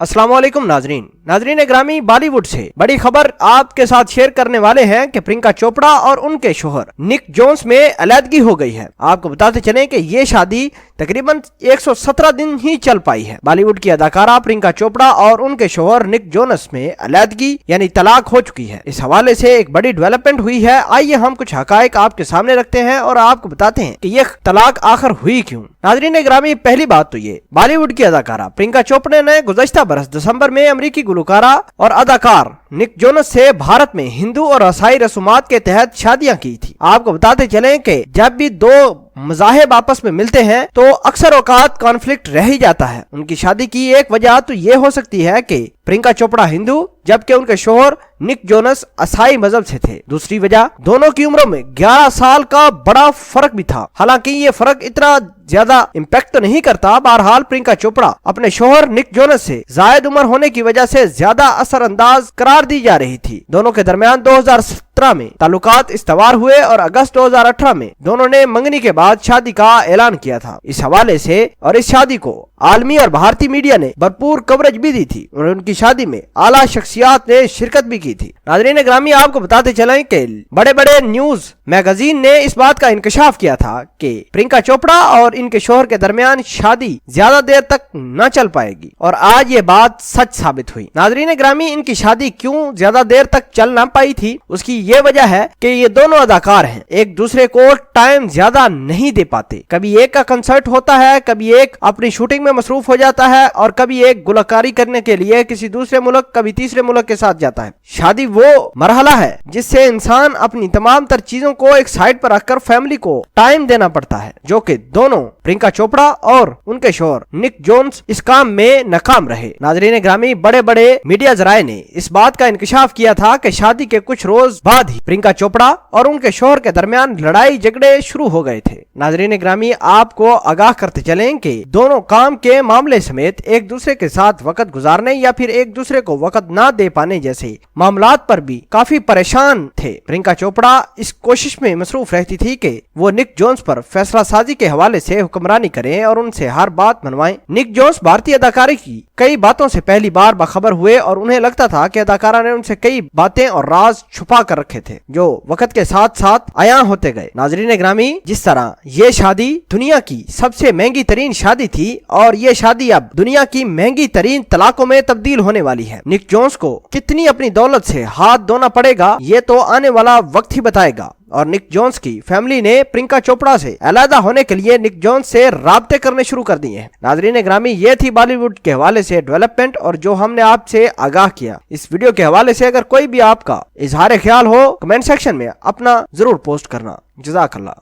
अस्सलाम वालेकुम नाजरीन ग्रामी, बॉलीवुड से बड़ी खबर आपके साथ शेयर करने वाले हैं कि प्रियंका चोपड़ा और उनके शोहर निक जोन्स में अलहदगी हो गई है। आपको बताते चलें कि ये शादी तकरीबन 117 दिन ही चल पाई है। बॉलीवुड की अदाकारा प्रियंका चोपड़ा और उनके शोहर निक जोनस में अलहदगी यानी तलाक हो चुकी है। इस हवाले से एक बड़ी डेवलपमेंट हुई है। आइए हम कुछ हकायक आपके सामने रखते हैं और आपको बताते हैं कि ये तलाक आखिर हुई क्यों। नाजरीन ग्रामी, पहली बात तो ये, बॉलीवुड की अदाकारा प्रियंका चोपड़ा ने गुज़श्ता बरस दिसंबर में अमेरिकी गुलकारा और अदाकार निक जोनस से भारत में हिंदू और ईसाई रसूमात के तहत शादियां की थी। आपको बताते चलें कि जब भी दो मज़ाहिब आपस में मिलते हैं तो अक्सर औकात कॉन्फ्लिक्ट रह ही जाता है। उनकी शादी की एक वजह तो ये हो सकती है कि प्रियंका चोपड़ा हिंदू जबकि उनके शोहर निक जोनस ईसाई मजहब से थे। दूसरी वजह, दोनों की उम्रों में 11 साल का बड़ा फर्क भी था। हालांकि ये फर्क इतना ज्यादा इम्पैक्ट तो नहीं करता। बहरहाल प्रियंका चोपड़ा अपने शोहर निक जोनस से जायद उम्र होने की वजह से ज्यादा असरअंदाज करार दी जा रही थी। दोनों के दरमियान 2017 में ताल्लुकात इस्तवार हुए और अगस्त 2018 में दोनों ने मंगनी के बाद शादी का ऐलान किया था। इस हवाले से और इस शादी को आलमी और भारतीय मीडिया ने भरपूर कवरेज भी दी थी और उनकी शादी में आला शख्सियात ने शिरकत भी की थी। नाज़रीन ग्रामी, आपको बताते चलें कि बड़े बड़े न्यूज मैगजीन ने इस बात का इंकशाफ किया था कि प्रियंका चोपड़ा और इनके शोहर के दरमियान शादी ज्यादा देर तक न चल पाएगी और आज ये बात सच साबित हुई। नाज़रीन ग्रामी, इनकी शादी क्यों ज्यादा देर तक चल न पाई थी, उसकी ये वजह है कि ये दोनों अदाकार हैं, एक दूसरे को टाइम ज्यादा नहीं दे पाते। कभी एक का कंसर्ट होता है, कभी एक अपनी शूटिंग में मसरूफ हो जाता है और कभी एक गुलकारी करने के लिए किसी दूसरे मुल्क कभी तीसरे मुल्क के साथ जाता है। शादी वो मरहला है जिससे इंसान अपनी तमाम तर चीजों को एक साइड पर रखकर फैमिली को टाइम देना पड़ता है, जो कि दोनों प्रियंका चोपड़ा और उनके शोहर निक जोन्स इस काम में नाकाम रहे। नाज़रीन ग्रामी, बड़े बड़े मीडिया जराए ने इस बात का इंकशाफ किया था कि शादी के कुछ रोज बाद ही प्रियंका चोपड़ा और उनके शोहर के दरमियान लड़ाई झगड़े शुरू हो गए थे। नाज़रीन ग्रामी, आपको आगाह करते चलें कि दोनों काम के मामले समेत एक दूसरे के साथ वक्त गुजारने या फिर एक दूसरे को वक्त ना दे पाने जैसे मामलात पर भी काफी परेशान थे। प्रियंका चोपड़ा इस कोशिश में मसरूफ रहती थी कि वो निक जोन्स पर फैसला साजी के हवाले से हुक्मरानी करें और उनसे हर बात मनवाएं। निक जोन्स भारतीय अदाकारी की कई बातों से पहली बार बाखबर हुए और उन्हें लगता था कि अदाकारा ने उनसे कई बातें और राज छुपा कर रखे थे जो वक्त के साथ साथ आया होते गए। नाज़रीन ग्रामी, जिस तरह ये शादी दुनिया की सबसे महंगी तरीन शादी थी और ये शादी अब दुनिया की महंगी तरीन तलाकों में तब्दील होने वाली है। निक जोन्स को कितनी अपनी दौलत से हाथ धोना पड़ेगा ये तो आने वाला वक्त ही बताएगा। और निक जोन्स की फैमिली ने प्रियंका चोपड़ा से अलहदा होने के लिए निक जोन्स से राब्ते करने शुरू कर दिए हैं। नाज़रीन ग्रामी, ये थी बॉलीवुड के हवाले से डेवलपमेंट और जो हमने आपसे आगाह किया। इस वीडियो के हवाले से अगर कोई भी आपका इजहार ख्याल हो, कमेंट सेक्शन में अपना जरूर पोस्ट करना। जज़ाकल्लाह।